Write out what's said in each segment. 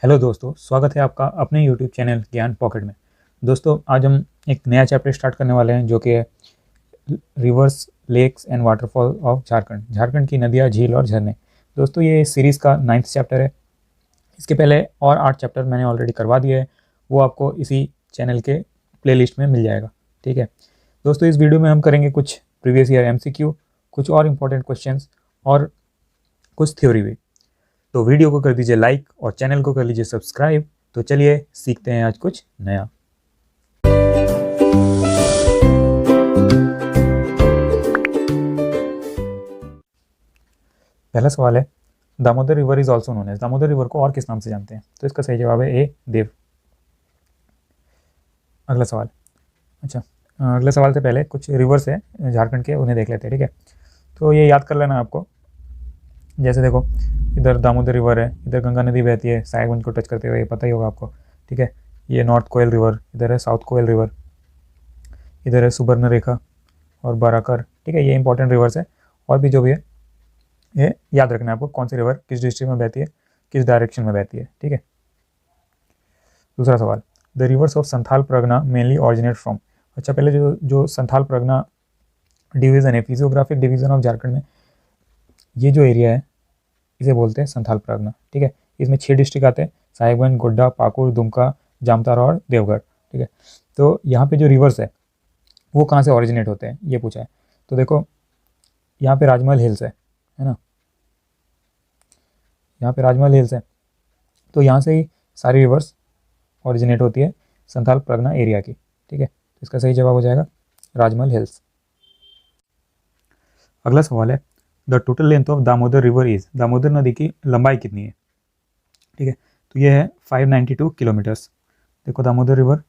Hello दोस्तों, स्वागत है आपका अपने यूट्यूब चैनल ज्ञान पॉकेट में। दोस्तों, आज हम एक नया चैप्टर स्टार्ट करने वाले हैं जो कि है rivers, lakes and waterfall of Jharkhand. Jharkhand की नदियाँ, झील और झरने। दोस्तों, ये सीरीज़ का 9th चैप्टर है। इसके पहले और 8 चैप्टर मैंने ऑलरेडी करवा दिए हैं, वो आपको इसी चैनल के प्लेलिस्ट में मिल जाएगा। ठीक है दोस्तों, इस वीडियो में हम करेंगे कुछ प्रीवियस ईयर MCQ, कुछ और इम्पोर्टेंट क्वेश्चंस और कुछ थ्योरी भी। तो वीडियो को कर दीजिए लाइक और चैनल को कर लीजिए सब्सक्राइब। तो चलिए सीखते हैं आज कुछ नया। पहला सवाल है, Damodar river is also known as. Damodar river को और किस नाम से जानते हैं? तो इसका सही जवाब है ए, देव। अगला सवाल। अच्छा, अगले सवाल से पहले कुछ रिवर्स है झारखंड के, उन्हें देख लेते हैं। ठीक है, तो ये याद कर लेना आपको। जैसे देखो, इधर दामोदर रिवर है, इधर गंगा नदी बहती है साहेबगंज को टच करते हुए, ये पता ही होगा आपको। ठीक है, ये नॉर्थ कोयल रिवर, इधर है साउथ कोयल रिवर, इधर है सुबर्ण रेखा और बाराकर। ठीक है, ये इंपॉर्टेंट रिवर्स है। और भी जो भी है ये याद रखना है आपको, कौन सी रिवर किस डिस्ट्रिक्ट में बहती है, किस डायरेक्शन में बहती है। ठीक है, दूसरा सवाल, the reverse of Santhal Pargana mainly originate from. अच्छा, पहले जो संथाल परगना डिवीज़न है, फिजियोग्राफिक डिवीज़न ऑफ झारखंड में, ये जो एरिया है इसे बोलते हैं संथाल परगना। ठीक है, इसमें 6 डिस्ट्रिक्ट आते हैं, साहेबगंज, गोड्डा, पाकुड़, दुमका, जामताड़ा और देवघर। ठीक है, तो यहाँ पे जो रिवर्स है वो कहाँ से ऑरिजिनेट होते हैं ये पूछा है। तो देखो, यहाँ पे राजमहल हिल्स है ना, यहाँ पे राजमहल हिल्स है, तो यहाँ से ही सारी रिवर्स ऑरिजिनेट होती है संथाल परगना एरिया की। ठीक है, तो इसका सही जवाब हो जाएगा राजमहल हिल्स। अगला सवाल है, the total length of Damodar river is. Damodar नदी की लंबाई कितनी है? ठीक है, तो ये है 592 किलोमीटर्स। देखो, दामोदर रिवर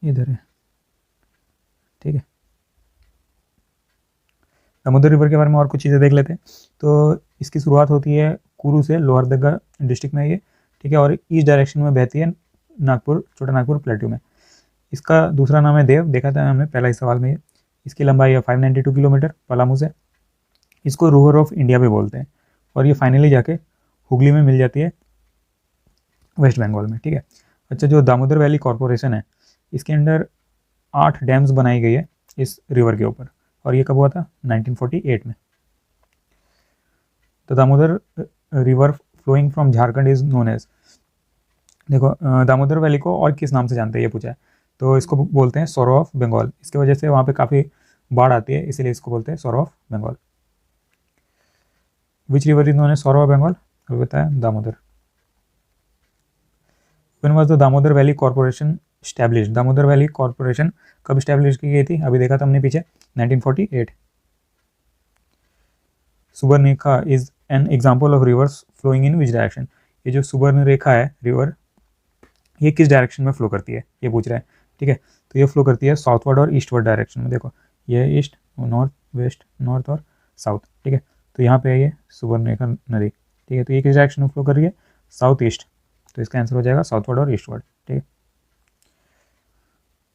इधर है। ठीक है, दामोदर रिवर के बारे में और कुछ चीज़ें देख लेते हैं। तो इसकी शुरुआत होती है कुरू से, लोहरदगा डिस्ट्रिक्ट में ये। ठीक है, और ईस्ट डायरेक्शन में बहती है नागपुर, छोटा नागपुर प्लेट्यू में। इसका दूसरा नाम है देव, देखा था हमने पहला ही सवाल में। इसकी लंबाई है 592 किलोमीटर पलामू से। इसको रिवर ऑफ इंडिया भी बोलते हैं, और ये फाइनली जाके हुगली में मिल जाती है, वेस्ट बंगाल में। ठीक है, अच्छा, जो दामोदर वैली कॉरपोरेशन है, इसके अंडर 8 डैम्स बनाई गई है इस रिवर के ऊपर, और ये कब हुआ था? 1948 में। तो Damodar river flowing from Jharkhand is known as. देखो, दामोदर वैली को और किस नाम से जानते हैं ये पूछा है। तो इसको बोलते हैं सौरो ऑफ बंगाल। इसकी वजह से वहाँ पे काफ़ी बाढ़ आती है, इसीलिए इसको बोलते हैं sorrow of Bengal. Which river is known as sorrow of Bengal? अभी बताया, Damodar. When was the Damodar valley corporation establish. Damodar valley corporation कब स्टैब्लिश की गई थी? अभी देखा था हमने पीछे, 1948। Subarna Rekha is an example of rivers flowing in which direction. ये जो सुबर्ण रेखा है रिवर, ये किस डायरेक्शन में फ्लो करती है ये पूछ रहा है। ठीक है, तो ये फ्लो करती है साउथवर्ड और ईस्टवर्ड डायरेक्शन में। देखो, ये ईस्ट, नॉर्थ, वेस्ट, नॉर्थ और साउथ। ठीक है, तो यहाँ पे है ये सुबर्ण रेखा नदी। ठीक है, तो ये किस डायरेक्शन में फ्लो कर रही है? South east. तो इसका आंसर हो जाएगा साउथवर्ड और ईस्टवर्ड। ठीक है,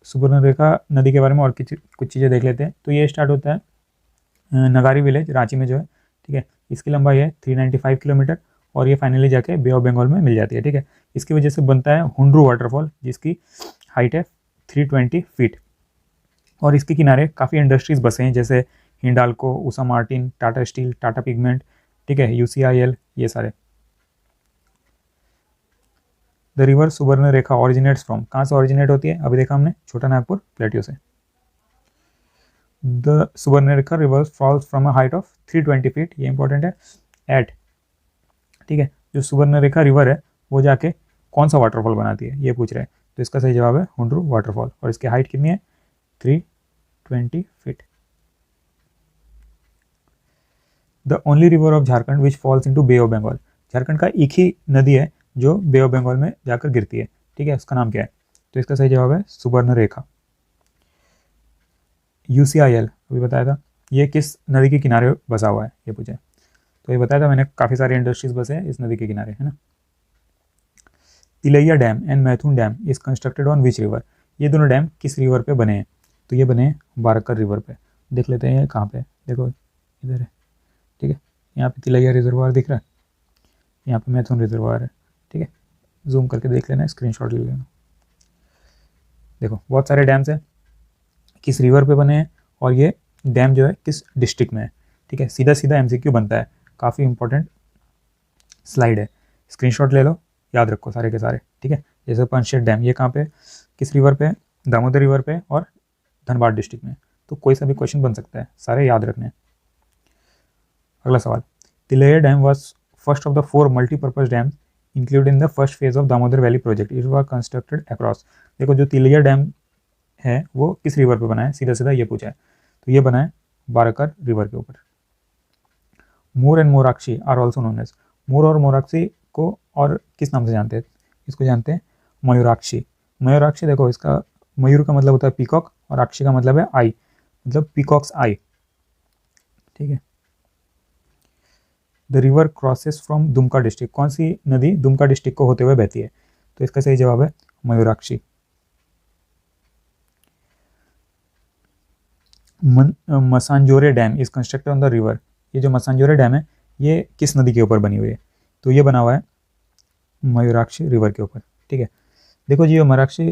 सुबर्ण रेखा नदी के बारे में और कुछ चीज़ें देख लेते हैं। तो ये स्टार्ट होता है नगारी विलेज, रांची में जो है। ठीक है, इसकी लंबाई है 395 किलोमीटर, और ये फाइनली जाके बे ऑफ बंगाल में मिल जाती है। ठीक है, इसकी वजह से बनता है हुंड्रू वाटरफॉल, जिसकी हाइट है 320 फीट, और इसके किनारे काफ़ी इंडस्ट्रीज़ बसे हैं, जैसे हिंडाल्को, उषा मार्टिन, टाटा स्टील, टाटा पिगमेंट। ठीक है, UCIL, ये सारे। The river Subarna Rekha originates from. कहाँ से ऑरिजिनेट होती है? अभी देखा हमने, छोटा नागपुर प्लेट्यू से। The Subarna Rekha river falls from a height of 320 feet, ये इंपॉर्टेंट है, एट। ठीक है, जो सुबर्ण रेखा रिवर है वो जाके कौन सा वाटरफॉल बनाती है ये पूछ रहे हैं। तो इसका सही जवाब है हुंड्रू वाटरफॉल, और इसकी हाइट कितनी है? 320 feet. The only river of Jharkhand which falls into bay of Bengal. Jharkhand का एक ही नदी है जो बे ऑफ बंगाल में जाकर गिरती है। ठीक है, उसका नाम क्या है? तो इसका सही जवाब है सुबर्ण रेखा। UCIL अभी बताया था, ये किस नदी के किनारे बसा हुआ है ये पूछे। तो ये बताया था मैंने, काफ़ी सारे इंडस्ट्रीज बसे हैं इस नदी के किनारे, है ना। तिलैया डैम एंड मैथुन dam is constructed on which river. ये दोनों डैम किस रिवर पे बने हैं? तो ये बने हैं बारकर रिवर पे। देख लेते हैं ये कहाँ पे। देखो, इधर है। ठीक है, यहाँ पे तिलैया रिजर्वायर दिख रहा है, यहाँ पे मैथुन रिजर्वायर है, ठीक है, जूम करके देख लेना, स्क्रीनशॉट ले लेना। देखो बहुत सारे डैम्स हैं, किस रिवर पे बने हैं और ये डैम जो है किस डिस्ट्रिक्ट में है। ठीक है, सीधा सीधा एमसीक्यू बनता है, काफ़ी इंपॉर्टेंट स्लाइड है, स्क्रीनशॉट ले लो, याद रखो सारे के सारे। ठीक है, जैसे पंचेत डैम ये कहाँ पे, किस रिवर पे, दामोदर रिवर पे और धनबाद डिस्ट्रिक्ट में। तो कोई सा भी क्वेश्चन बन सकता है, सारे याद रखने हैं। अगला सवाल, Tilaiya dam was first of the 4 multipurpose dam include in the first phase of Damodar valley project, it was constructed across. देखो जो तिलैया डैम है वो किस रिवर पे बना है, सीधा सीधा ये पूछा है, तो ये बना है बाराकर रिवर के ऊपर। Mor and Morakshi are also known as, Mor और मोराक्षी को और किस नाम से जानते हैं, इसको जानते हैं मयूराक्षी। मयूराक्षी देखो, इसका मयूर का मतलब होता है पीकॉक और अक्षी का मतलब है आई, मतलब पीकॉक्स आई। ठीक है, the river crosses from Dumka district, कौन सी नदी दुमका डिस्ट्रिक्ट को होते हुए बहती है, तो इसका सही जवाब है Mayurakshi. Massanjore dam is constructed on the river, ये जो मसांजोरे डैम है ये किस नदी के ऊपर बनी हुई है, तो ये बना हुआ है मयूराक्षी रिवर के ऊपर। ठीक है, देखो जी ये मयूराक्षी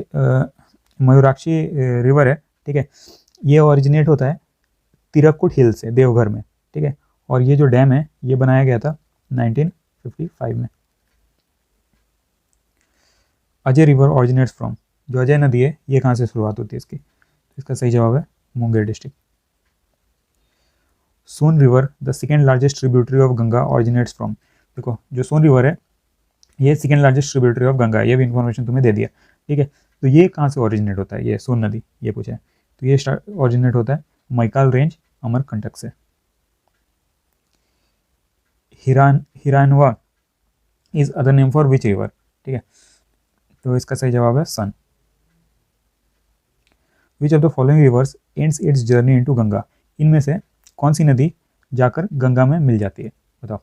रिवर है, ठीक है, ये ओरिजिनेट होता है तिरकुट हिल से देवघर में। ठीक है, और ये जो डैम है ये बनाया गया था 1955 में। अजय रिवर ऑरिजिनेट्स फ्रॉम, जो अजय नदी है ये कहाँ से शुरुआत होती है इसकी, तो इसका सही जवाब है Munger district. Son river the second largest tributary of Ganga originates from, देखो जो सोन रिवर है ये second largest tributary of Ganga है, ये भी इन्फॉर्मेशन तुम्हें दे दिया। ठीक है, तो ये कहाँ से ओरिजिनेट होता है, ये सोन नदी ये पूछा है, तो ये ओरिजिनेट होता है मैकाल रेंज अमरकंटक से। Hiranwa is other name for which river, ठीक है, तो इसका सही जवाब है Son. Which of the following rivers ends its journey into Ganga, इनमें से कौन सी नदी जाकर गंगा में मिल जाती है, बताओ,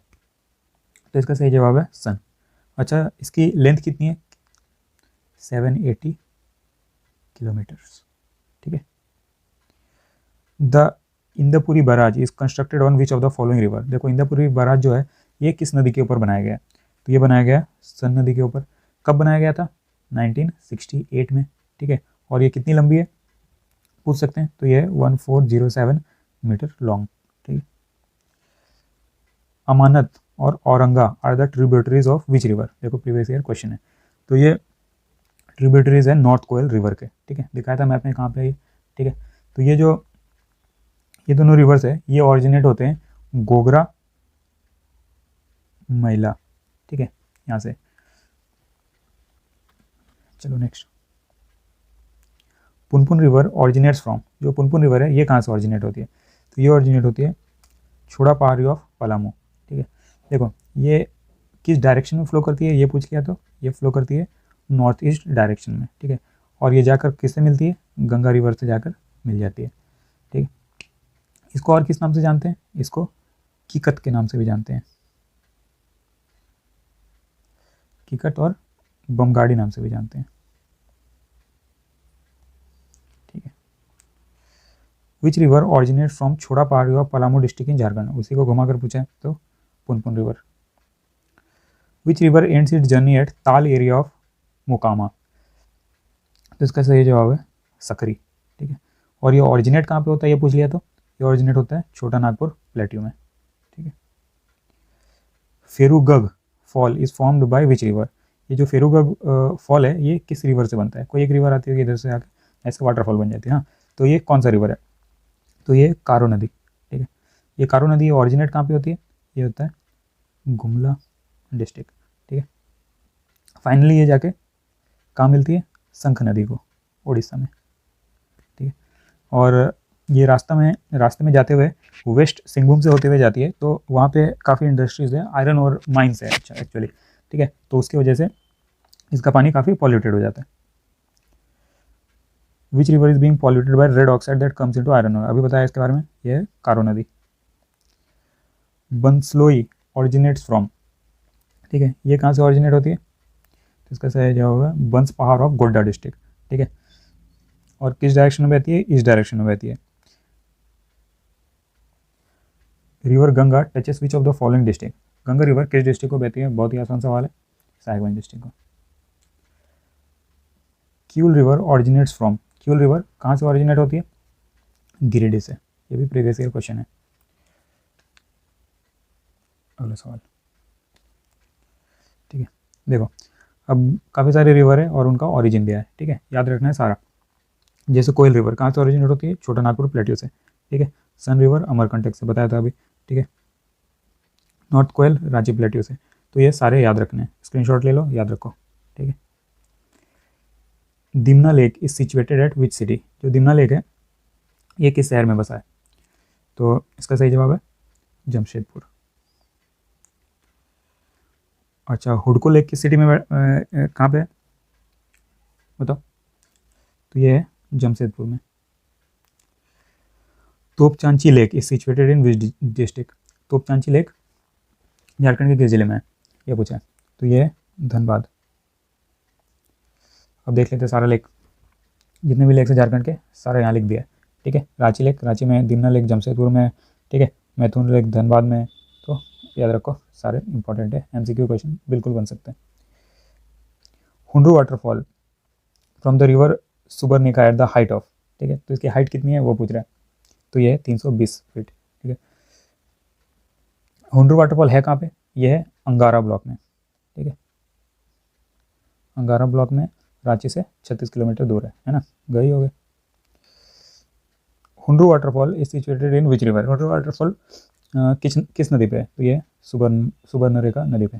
तो इसका सही जवाब है सन। अच्छा, इसकी लेंथ कितनी है, 780 किलोमीटर्स। ठीक है, the Indrapuri barrage is constructed on which of the following river, देखो इंदपुरी बराज जो है ये किस नदी के ऊपर बनाया गया है, तो ये बनाया गया सन नदी के ऊपर। कब बनाया गया था, 1968 में। ठीक है, और ये कितनी लंबी है पूछ सकते हैं, तो ये 1407 मीटर लॉन्ग। ठीक है, अमानत और Auranga are the tributaries of which river, देखो प्रीवियस ईयर क्वेश्चन है, तो ये ट्रिब्यूटरीज है नॉर्थ कोयल रिवर के। ठीक है, दिखाया था मैप में कहाँ पे है ये। ठीक है, तो ये दोनों रिवर्स है ये ऑरिजिनेट होते हैं गोगरा मैला। ठीक है, यहाँ से चलो next, Punpun river originates from, जो पुनपुन रिवर है ये कहाँ से ऑरिजिनेट होती है, तो ये ऑरिजिनेट होती है छोड़ा पहाड़ी ऑफ पलामू। ठीक है, देखो ये किस डायरेक्शन में फ्लो करती है ये पूछ लिया, तो ये फ्लो करती है नॉर्थ ईस्ट डायरेक्शन में। ठीक है, और ये जाकर किससे मिलती है, गंगा रिवर से जाकर मिल जाती है। ठीक है, इसको और किस नाम से जानते हैं, इसको कीकत के नाम से भी जानते हैं, कीकत और बमगाड़ी नाम से भी जानते हैं। ठीक है, विच रिवर ऑरिजिनेट फ्रॉम छोड़ा पहाड़ी of Palamu district in Jharkhand, उसी को घुमा कर पूछा है, तो Punpun river. Which river ends its journey at ताल एरिया ऑफ मोकामा, तो इसका सही जवाब है सकरी। ठीक है, और ये ऑरिजिनेट कहाँ पे होता है ये पूछ लिया, तो ये ऑरिजिनेट होता है छोटा नागपुर प्लेट्यू में। ठीक है, Ferughagh fall is formed by which river, ये जो फेरुगग फॉल है ये किस रिवर से बनता है, कोई एक रिवर आती है इधर से आके ऐसे वाटरफॉल बन जाती है। हाँ, तो ये कौन सा रिवर है, तो ये कारो नदी। ठीक है, ये कारो नदी ऑरिजिनेट कहाँ पे होती है, ये होता है गुमला डिस्ट्रिक्ट। ठीक है, फाइनली ये जाके कहाँ मिलती है, शंख नदी को, उड़ीसा में। ठीक है, और ये रास्ते में जाते हुए वेस्ट सिंहभूम से होते हुए जाती है, तो वहाँ पे काफ़ी इंडस्ट्रीज है, आयरन और माइंस है अच्छा एक्चुअली। ठीक है, तो उसकी वजह से इसका पानी काफ़ी पॉल्यूटेड हो जाता है। Which river is being polluted by red oxide that comes into iron ore, अभी बताया इसके बारे में, ये है कारो नदी। बंसलोई ऑरिजिनेट्स फ्रॉम, ठीक है, ये कहाँ से ऑरिजिनेट होती है, तो इसका सही जवाब है बंस पहाड़ ऑफ गोड्डा डिस्ट्रिक्ट। ठीक है, और किस डायरेक्शन में बहती है, इस डायरेक्शन में बहती है। River Ganga touches which of the following district, Ganga river किस डिस्ट्रिक्ट को बहती है, बहुत ही आसान सवाल है, साहिबगंज डिस्ट्रिक्ट को। Kiul river originates from, Kiul river कहाँ से ऑरिजिनेट होती है? गिरिडीह से। ये भी प्रीवियस ईयर क्वेश्चन है। अगला सवाल, ठीक है। देखो अब काफ़ी सारे रिवर है और उनका ऑरिजिन दिया है, ठीक है, याद रखना है सारा। जैसे कोयल रिवर कहाँ से ऑरिजिनेट होती है? छोटा नागपुर प्लेट्यू से, ठीक है। सन रिवर अमरकंटक से, बताया था अभी, ठीक है। नॉर्थ कोयल रांची प्लेट्यू से। तो ये सारे याद रखने हैं, स्क्रीनशॉट ले लो, याद रखो, ठीक है। Dimna lake is situated at which city, जो दिमना लेक है ये किस शहर में बसा है? तो इसका सही जवाब है जमशेदपुर। अच्छा, हुडको लेक किस सिटी में कहाँ पे है बताओ? तो ये है जमशेदपुर में। Topchanchi lake is situated in which district? Topchanchi lake Jharkhand के किस जिले में है, ये पूछा है। तो ये है धनबाद। अब देख लेते हैं सारा लेक, जितने भी लेक्स है झारखंड के सारे यहाँ लिख दिया है, ठीक है। रांची लेक रांची में, दिमना लेक जमशेदपुर में, ठीक है, मैथुन लेक धनबाद में। तो याद रखो, सारे इंपॉर्टेंट है, एमसीक्यू क्वेश्चन बिल्कुल बन सकते हैं। Hundru waterfall from the river Subarnika at the height of, ठीक है, तो इसकी हाइट कितनी है वो पूछ रहा है। तो ये है 320 फीट, ठीक है। हुंड्रू वाटरफॉल है कहाँ पे? ये है अंगारा ब्लॉक में, ठीक है। अंगारा ब्लॉक में रांची से 36 किलोमीटर दूर है ना, गई हो गए। Hundru waterfall is situated in which river? Hundru waterfall किस नदी पे है? तो ये सुबर्णरेखा नदी पे।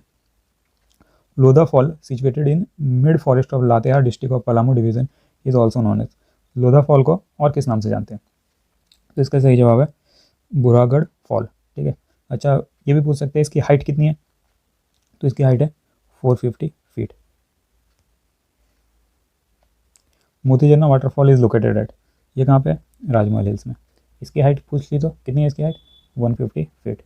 Lodha fall situated in mid forest of Latehar district of Palamu division is also known as, Lodha fall को और किस नाम से जानते हैं? तो इसका सही जवाब है बुरागढ़ फॉल, ठीक है। अच्छा, ये भी पूछ सकते हैं इसकी हाइट कितनी है? तो इसकी हाइट है 450 फीट। मोती झरना वाटरफॉल इज लोकेटेड एट, ये कहाँ पे है? राजमहल हिल्स में। इसकी हाइट पूछ ली तो कितनी है इसकी height? 150 feet.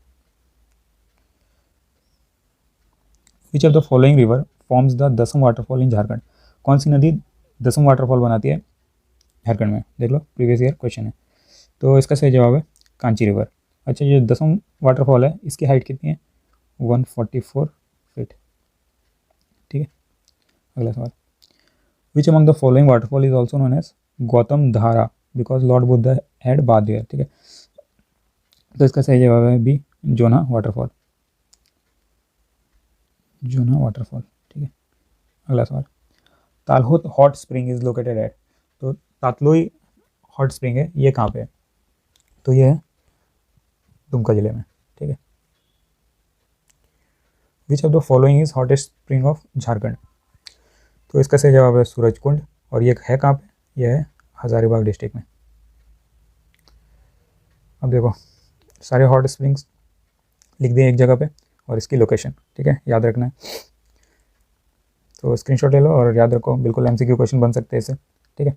Which of the following river forms the दसम वाटरफॉल इन झारखंड? कौन सी नदी दसम वाटरफॉल बनाती है झारखंड में? देख लो, प्रीवियस ईयर क्वेश्चन है। तो इसका सही जवाब है कांची रिवर। अच्छा, ये दसम वाटरफॉल है, इसकी हाइट कितनी है? 144 फीट, ठीक है। अगला सवाल, which among the following waterfall is also known as Gautam Dhara because Lord Buddha had bath there, ठीक है। तो इसका सही जवाब है B, Jonha waterfall, Jonha waterfall, ठीक है। अगला सवाल, Tatloi hot spring is located at, तो तातलोई हॉट स्प्रिंग है ये कहाँ पे है? तो ये है दुमका जिले में, ठीक है। विच of the following is hottest spring of Jharkhand? तो इसका सही जवाब है सूरजकुंड, और ये है कहाँ पे? ये है हजारीबाग डिस्ट्रिक्ट में। अब देखो, सारे हॉट स्प्रिंग्स लिख दिए एक जगह पे और इसकी लोकेशन, ठीक है, याद रखना है। तो स्क्रीनशॉट ले लो और याद रखो, बिल्कुल एमसीक्यू क्वेश्चन बन सकते हैं इससे, ठीक है।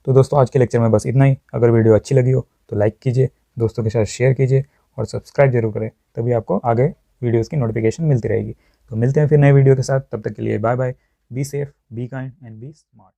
तो दोस्तों आज के लेक्चर में बस इतना ही। अगर वीडियो अच्छी लगी हो तो लाइक कीजिए, दोस्तों के साथ शेयर कीजिए और सब्सक्राइब जरूर करें, तभी आपको आगे वीडियोज़ की नोटिफिकेशन मिलती रहेगी। तो मिलते हैं फिर नए वीडियो के साथ, तब तक के लिए bye bye, be safe, be kind and be smart.